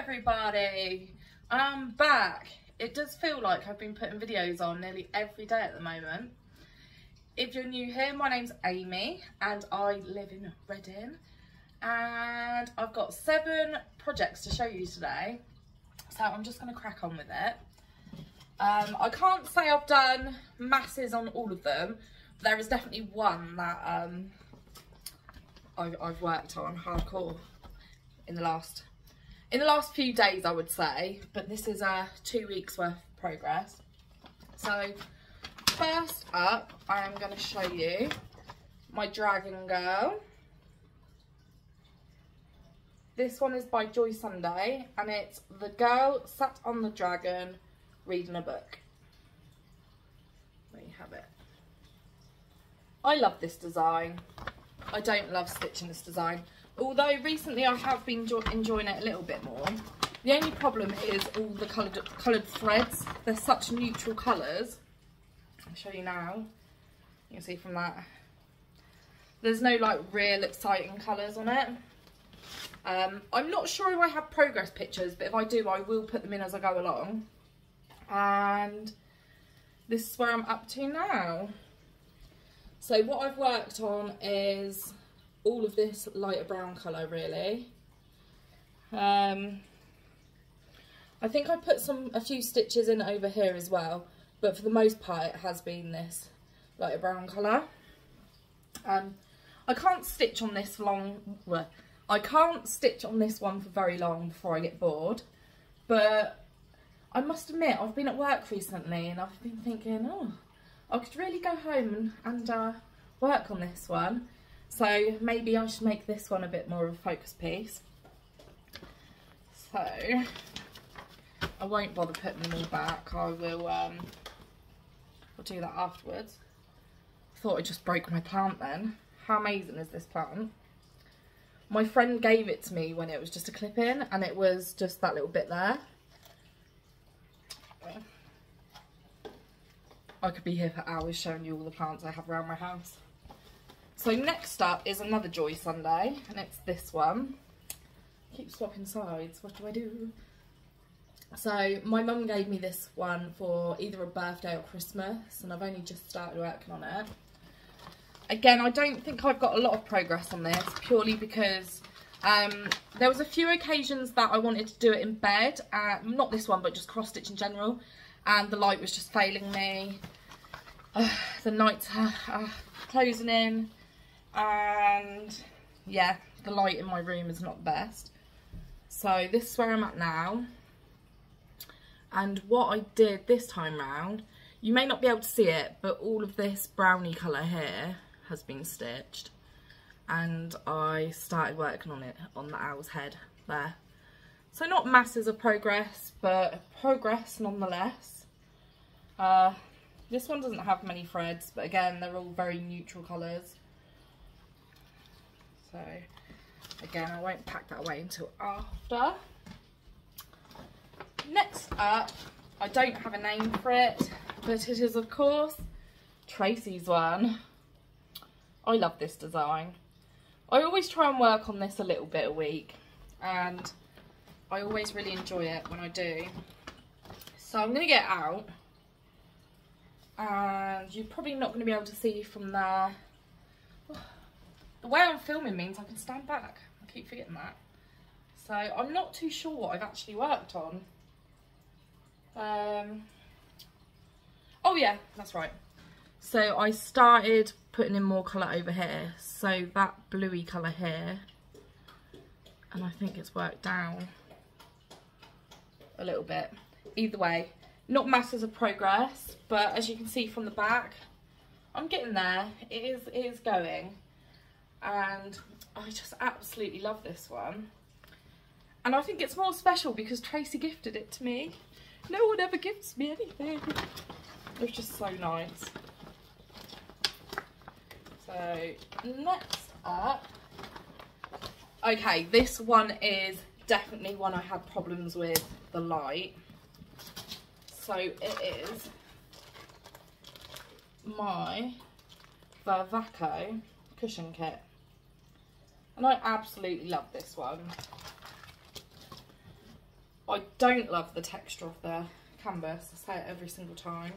everybody, I'm back. It does feel like I've been putting videos on nearly every day at the moment. If you're new here, my name's Amy and I live in Reading, and I've got 7 projects to show you today, so I'm just going to crack on with it. I can't say I've done masses on all of them, but there is definitely one that I've worked on hardcore in the last few days, I would say, but this is 2 weeks worth of progress. So first up, I am going to show you my dragon girl. This one is by Joy Sunday, and it's the girl sat on the dragon reading a book. There you have it. I love this design. I don't love stitching this design, although recently I have been enjoying it a little bit more. The only problem is all the coloured threads. They're such neutral colours. I'll show you now. You can see from that. There's no like real exciting colours on it. I'm not sure if I have progress pictures, but if I do, I will put them in as I go along. And this is where I'm up to now. So what I've worked on is all of this lighter brown colour, really. I think I put a few stitches in over here as well, but for the most part it has been this lighter brown colour. I can't stitch on this I can't stitch on this one for very long before I get bored, but I must admit I've been at work recently and I've been thinking, oh, I could really go home and work on this one. So maybe I should make this one a bit more of a focus piece. So I won't bother putting them all back. I will I'll do that afterwards. I thought I just broke my plant then. How amazing is this plant? My friend gave it to me when it was just a clip-in, and it was just that little bit there. I could be here for hours showing you all the plants I have around my house. So next up is another Joy Sunday, and it's this one. Keep swapping sides, what do I do? So my mum gave me this one for either a birthday or Christmas, and I've only just started working on it. Again, I don't think I've got a lot of progress on this, purely because there was a few occasions that I wanted to do it in bed, not this one, but just cross stitch in general, and the light was just failing me. The nights are closing in, and yeah, the light in my room is not the best. So this is where I'm at now, and what I did this time round, you may not be able to see it, but all of this brownie colour here has been stitched, and I started working on it on the owl's head there. So not masses of progress, but progress nonetheless. This one doesn't have many threads, but again, they're all very neutral colours. So again, I won't pack that away until after. Next up, I don't have a name for it, but it is of course Tracy's one. I love this design. I always try and work on this a little bit a week, and I always really enjoy it when I do. So I'm going to get out, and you're probably not going to be able to see from there. The way I'm filming means I can stand back. I keep forgetting that. So I'm not too sure what I've actually worked on. Oh yeah, that's right. So I started putting in more colour over here. So that bluey colour here, and I think it's worked down a little bit. Either way, not masses of progress, but as you can see from the back, I'm getting there. It is going, and I just absolutely love this one. And I think it's more special because Tracy gifted it to me. No one ever gifts me anything. It was just so nice. So next up, okay, this one is definitely one I had problems with the light. So it is my Vervaco cushion kit, and I absolutely love this one. I don't love the texture of the canvas. I say it every single time.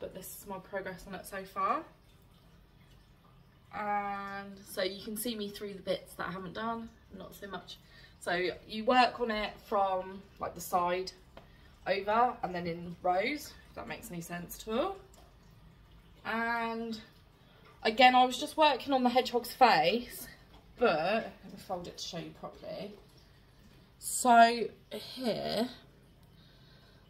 But this is my progress on it so far. And so you can see me through the bits that I haven't done, not so much. So you work on it from like the side over and then in rows, if that makes any sense at all. And again, I was just working on the hedgehog's face, but let me fold it to show you properly. So here,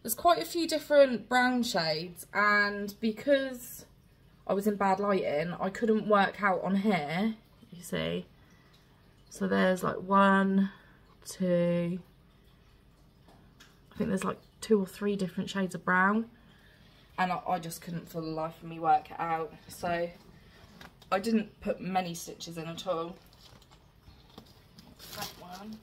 there's quite a few different brown shades, and because I was in bad lighting, I couldn't work out on here, you see. So there's like 1, 2, I think there's like 2 or 3 different shades of brown, and I just couldn't for the life of me work it out. So I didn't put many stitches in at all. That one.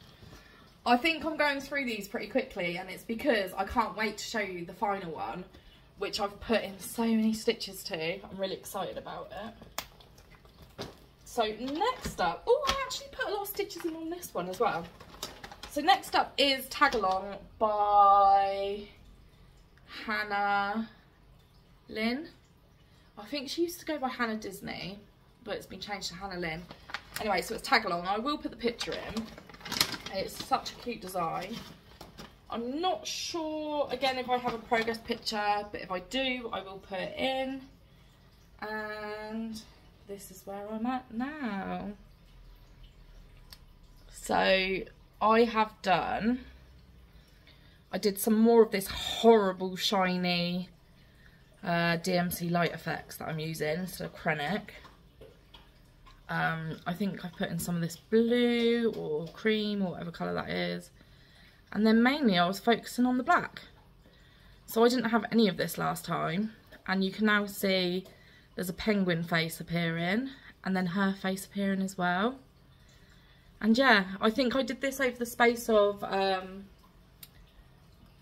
I think I'm going through these pretty quickly, and it's because I can't wait to show you the final one, which I've put in so many stitches to. I'm really excited about it. So next up, oh, I actually put a lot of stitches in on this one as well. So next up is Tag Along by Hannah Lynn. I think she used to go by Hannah Disney, but it's been changed to Hannah Lynn. Anyway, so it's Tag Along. I will put the picture in. It's such a cute design. I'm not sure, again, if I have a progress picture, but if I do, I will put it in. And this is where I'm at now. So I did some more of this horrible shiny DMC light effects that I'm using instead of Krennic. I think I've put in some of this blue or cream or whatever colour that is. And then mainly I was focusing on the black. So I didn't have any of this last time. And you can now see there's a penguin face appearing. And then her face appearing as well. And yeah, I think I did this over the space of a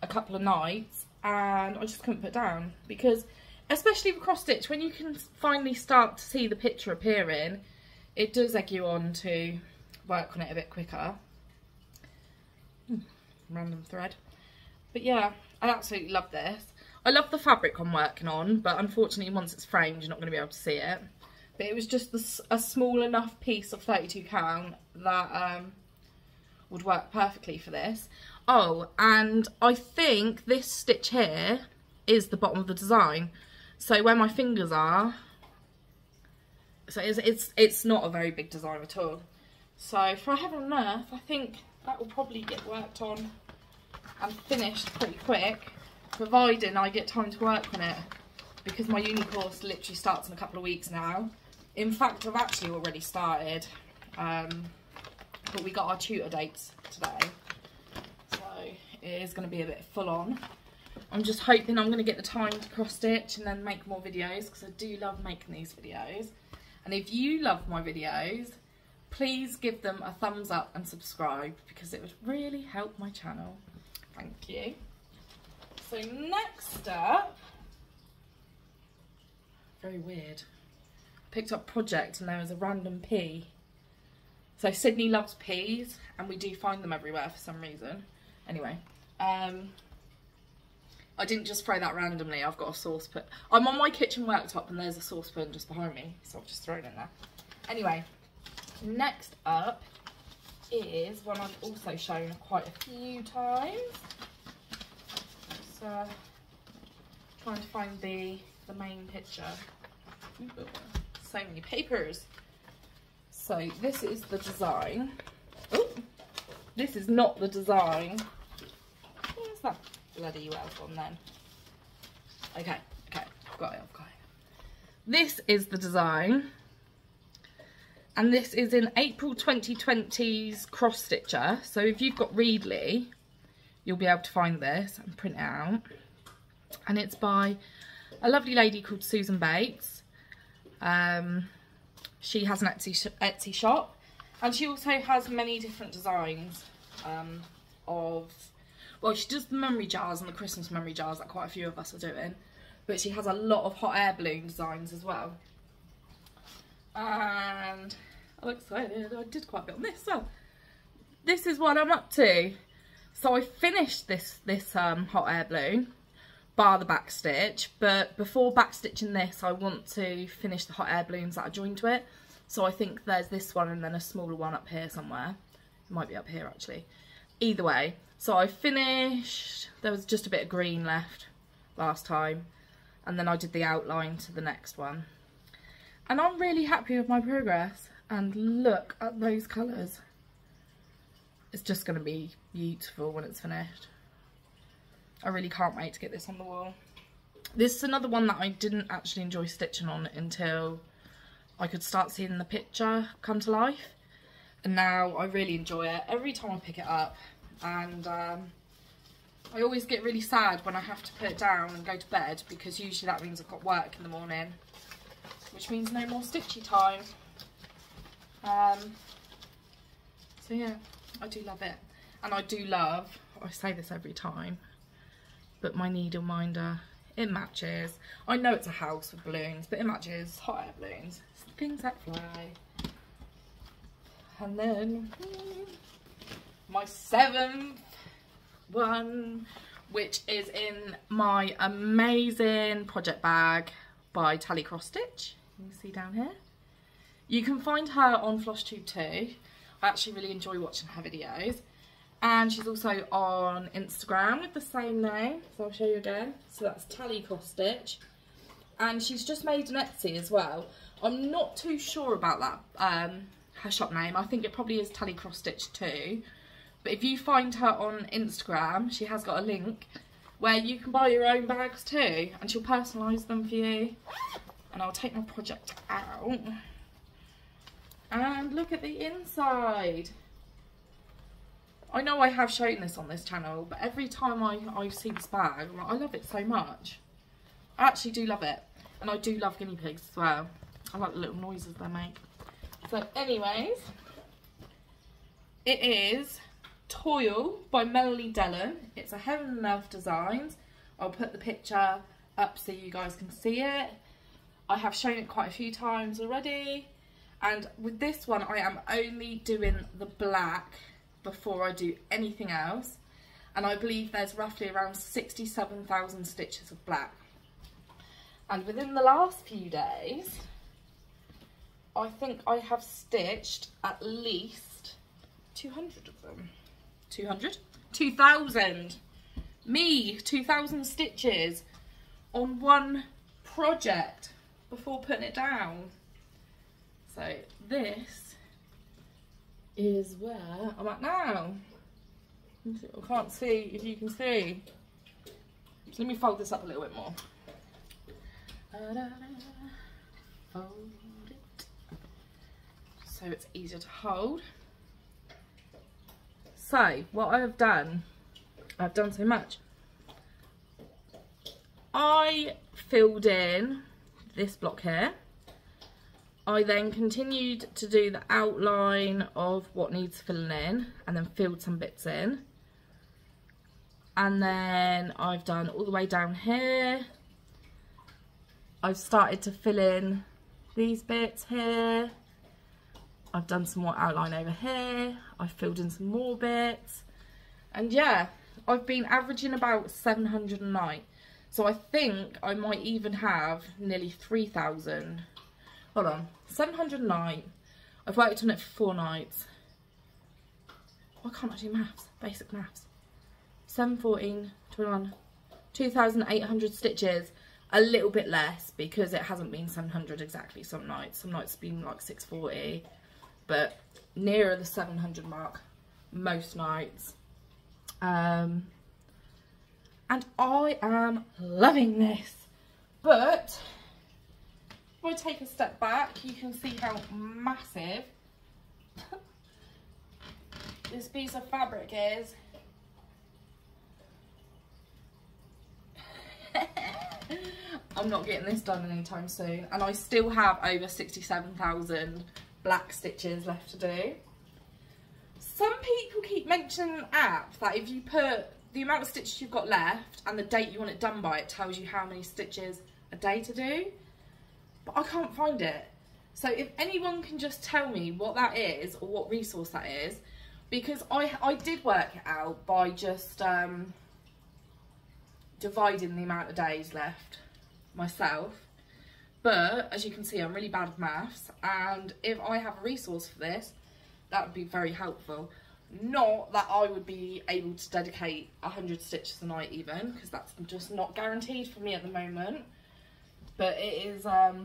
couple of nights. And I just couldn't put down. Because, especially with cross stitch, when you can finally start to see the picture appearing, it does egg you on to work on it a bit quicker. Random thread. But yeah, I absolutely love this. I love the fabric I'm working on, but unfortunately once it's framed you're not going to be able to see it. But it was just a small enough piece of 32 count that would work perfectly for this. Oh, and I think this stitch here is the bottom of the design. So where my fingers are, so it's not a very big design at all. So for Heaven on Earth, I think that will probably get worked on and finished pretty quick, providing I get time to work on it, because my uni course literally starts in a couple of weeks now. In fact, I've actually already started, but we got our tutor dates today, so it is going to be a bit full on. I'm just hoping I'm going to get the time to cross stitch and then make more videos, because I do love making these videos. And if you love my videos, please give them a thumbs up and subscribe, because it would really help my channel. Thank you. So next up, very weird, picked up Project and there was a random pea. So Sydney loves peas and we do find them everywhere for some reason. Anyway, I didn't just throw that randomly. I've got a saucepan. I'm on my kitchen worktop and there's a saucepan just behind me, so I've just thrown it in there. Anyway, next up is one I've also shown quite a few times. So, trying to find the main picture. So many papers. So this is the design. Oh, this is not the design. Where's that bloody elf on then? Okay, I've got it. This is the design. And this is in April 2020's cross stitcher. So if you've got Readly, you'll be able to find this and print it out. And it's by a lovely lady called Susan Bates. She has an Etsy shop, and she also has many different designs of, well, she does the memory jars and the Christmas memory jars that quite a few of us are doing, but she has a lot of hot air balloon designs as well. And I'm excited, I did quite a bit on this. So this is what I'm up to. So I finished this hot air balloon, bar the back stitch, but before back stitching this, I want to finish the hot air balloons that I joined to it. So I think there's this one and then a smaller one up here somewhere. It might be up here actually. Either way, so I finished, there was just a bit of green left last time, and then I did the outline to the next one. And I'm really happy with my progress, and look at those colours. It's just going to be beautiful when it's finished. I really can't wait to get this on the wall. This is another one that I didn't actually enjoy stitching on until I could start seeing the picture come to life. And now I really enjoy it every time I pick it up. And I always get really sad when I have to put it down and go to bed, because usually that means I've got work in the morning, which means no more stitchy time. So yeah, I do love it. And I do love, I say this every time, but my needle minder, it matches. I know it's a house with balloons, but it matches hot air balloons. It's things that fly. And then my 7th one, which is in my amazing project bag by Tally Cross Stitch. You can see down here. You can find her on Flosstubers too. I actually really enjoy watching her videos. And she's also on Instagram with the same name. So I'll show you again. So that's Tally Cross Stitch. And she's just made an Etsy as well. I'm not too sure about that, her shop name. I think it probably is Tally Cross Stitch too. But if you find her on Instagram, she has got a link where you can buy your own bags too. And she'll personalise them for you. And I'll take my project out. And look at the inside. I know I have shown this on this channel, but every time I see this bag, I'm like, I love it so much. I actually do love it. And I do love guinea pigs as well. I like the little noises they make. So anyways, it is Toil by Melanie Dellen. It's a Heaven and Earth Designs. I'll put the picture up so you guys can see it. I have shown it quite a few times already. And with this one, I am only doing the black before I do anything else. And I believe there's roughly around 67,000 stitches of black. And within the last few days, I think I have stitched at least 200 of them. 200? 2,000. Me, 2,000 stitches on one project before putting it down. So this is where I'm at now. I can't see if you can see. So let me fold this up a little bit more. Fold it so it's easier to hold. So what I've done so much. I filled in this block here. I then continued to do the outline of what needs filling in and then filled some bits in. And then I've done all the way down here. I've started to fill in these bits here. I've done some more outline over here. I've filled in some more bits. And yeah, I've been averaging about 700 a night. So I think I might even have nearly 3,000. Hold on, 700 a night. I've worked on it for 4 nights. Why can't I do maths? Basic maths. 7, 14, 21, 2,800 stitches. A little bit less because it hasn't been 700 exactly some nights. Some nights have been like 640, but nearer the 700 mark most nights. And I am loving this. But if I take a step back, you can see how massive this piece of fabric is. I'm not getting this done anytime soon, and I still have over 67,000 black stitches left to do. Some people keep mentioning an app that if you put the amount of stitches you've got left and the date you want it done by, it tells you how many stitches a day to do, but I can't find it. So if anyone can just tell me what that is or what resource that is, because I did work it out by just dividing the amount of days left myself. But as you can see, I'm really bad at maths, and if I have a resource for this, that would be very helpful. Not that I would be able to dedicate 100 stitches a night even, because that's just not guaranteed for me at the moment. But it is, I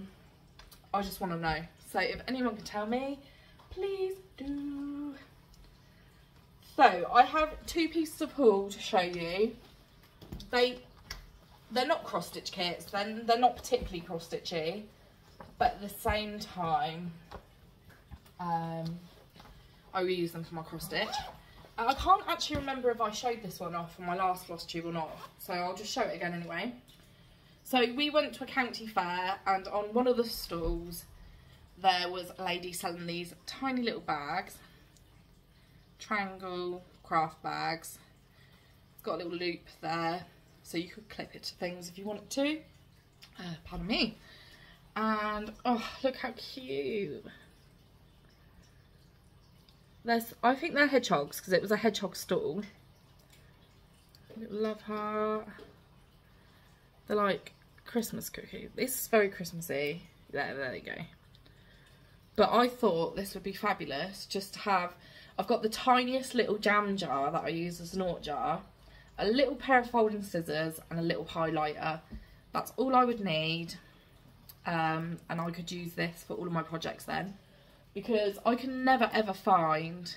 just want to know. So if anyone can tell me, please do. So I have 2 pieces of wool to show you. They're not cross stitch kits, they're not particularly cross stitchy, but at the same time, I will use them for my cross stitch. I can't actually remember if I showed this one off on my last floss tube or not, so I'll just show it again anyway. So we went to a county fair, and on one of the stalls there was a lady selling these tiny little bags, triangle craft bags. It's got a little loop there, so you could clip it to things if you wanted to. Pardon me. And oh, look how cute. I think they're hedgehogs, because it was a hedgehog stall. Little love heart. They're like Christmas cookies. This is very Christmassy. There you go. But I thought this would be fabulous just to have. I've got the tiniest little jam jar that I use as an knot jar, a little pair of folding scissors and a little highlighter. That's all I would need, and I could use this for all of my projects then, because I can never ever find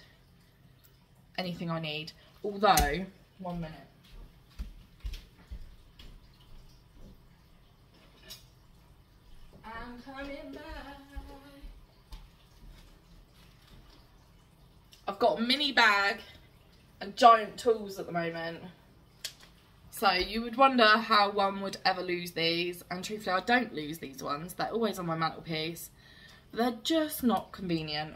anything I need. Although, 1 minute. I'm coming back. I've got a mini bag and giant tools at the moment. So you would wonder how one would ever lose these, and truthfully I don't lose these ones. They're always on my mantelpiece. But they're just not convenient.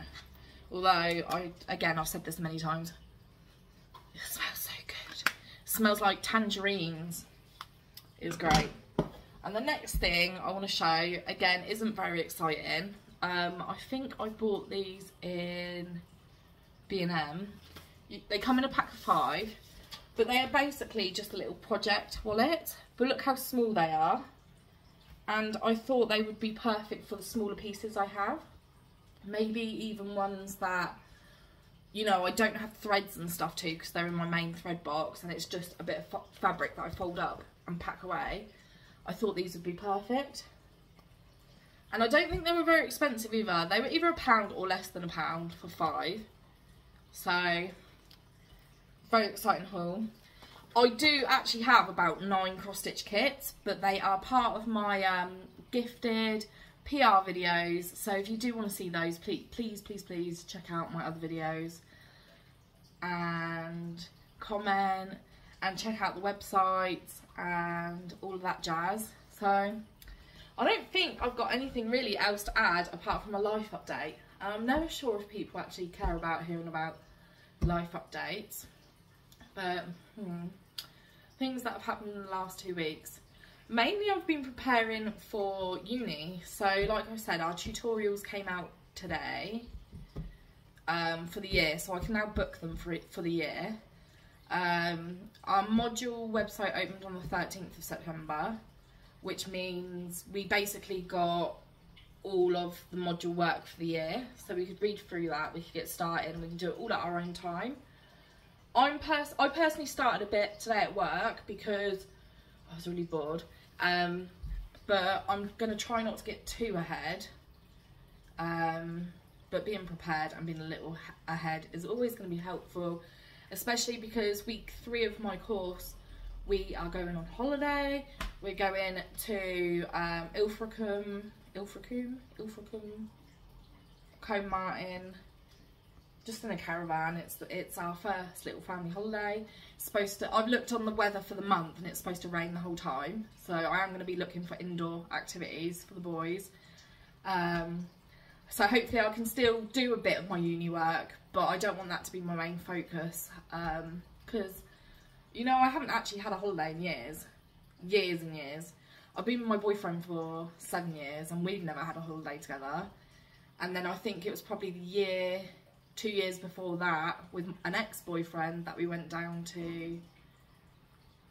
Although, I've said this many times, it smells so good. It smells like tangerines. It's great. And the next thing I want to show, again, isn't very exciting. I think I bought these in B&M. They come in a pack of 5. But they are basically just a little project wallet. But look how small they are. And I thought they would be perfect for the smaller pieces I have. Maybe even ones that, you know, I don't have threads and stuff to, because they're in my main thread box and it's just a bit of fabric that I fold up and pack away. I thought these would be perfect. And I don't think they were very expensive either. They were either £1 or less than £1 for 5. So, very exciting haul. I do actually have about 9 cross stitch kits, but they are part of my gifted PR videos. So if you do want to see those, please check out my other videos and comment and check out the website and all of that jazz. So I don't think I've got anything really else to add apart from a life update. I'm never sure if people actually care about hearing about life updates. But things that have happened in the last 2 weeks. Mainly I've been preparing for uni. So like I said, our tutorials came out today for the year. So I can now book them for the year. Our module website opened on the 13th of September. Which means we basically got all of the module work for the year. So we could read through that, we could get started, and we can do it all at our own time. I personally started a bit today at work because I was really bored, but I'm going to try not to get too ahead, but being prepared and being a little ahead is always going to be helpful, especially because week 3 of my course we are going on holiday. We're going to Ilfracombe, Combe Martin, just in a caravan. It's our first little family holiday. It's supposed to. I've looked on the weather for the month and it's supposed to rain the whole time. So I am going to be looking for indoor activities for the boys. So hopefully I can still do a bit of my uni work, but I don't want that to be my main focus. Because, you know, I haven't actually had a holiday in years and years. I've been with my boyfriend for 7 years and we've never had a holiday together. And then I think it was probably the year 2 years before that with an ex-boyfriend that we went down to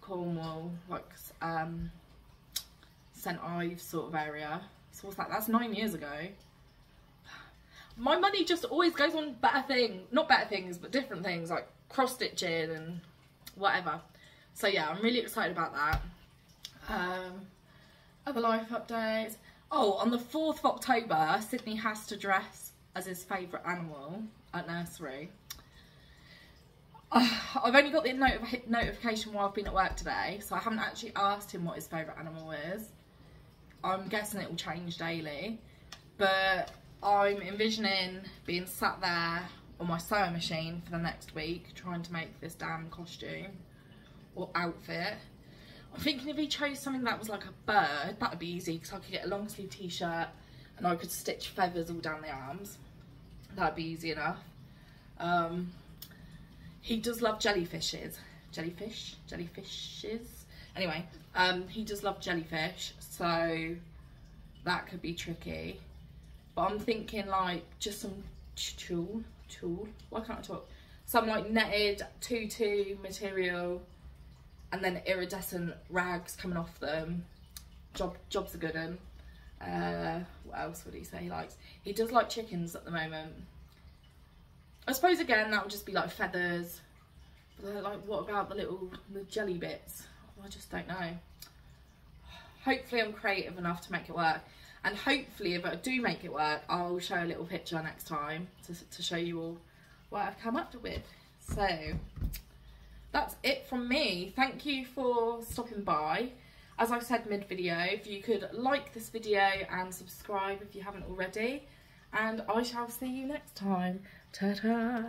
Cornwall, like St Ives sort of area. So what's that? That's 9 years ago. My money just always goes on better things, not better things, but different things like cross stitching and whatever. So yeah, I'm really excited about that. Other life updates. Oh, on the 4th of October, Sydney has to dress as his favourite animal at nursery. I've only got the notification while I've been at work today, so I haven't actually asked him what his favourite animal is. I'm guessing it will change daily, but I'm envisioning being sat there on my sewing machine for the next week trying to make this damn costume or outfit. I'm thinking if he chose something that was like a bird, that would be easy because I could get a long sleeve t-shirt and I could stitch feathers all down the arms. That would be easy enough. He does love jellyfishes. Jellyfishes? Anyway, he does love jellyfish, so that could be tricky. But I'm thinking like just some tulle, why can't I talk? Some like netted tutu material and then iridescent rags coming off them. Job's a good one. What else would he say he likes? He does like chickens at the moment. I suppose again that would just be like feathers. But like, what about the jelly bits? I just don't know. Hopefully I'm creative enough to make it work. And hopefully if I do make it work, I'll show a little picture next time to show you all what I've come up with. So that's it from me. Thank you for stopping by. As I said mid-video, if you could like this video and subscribe if you haven't already. And I shall see you next time. Ta-ta!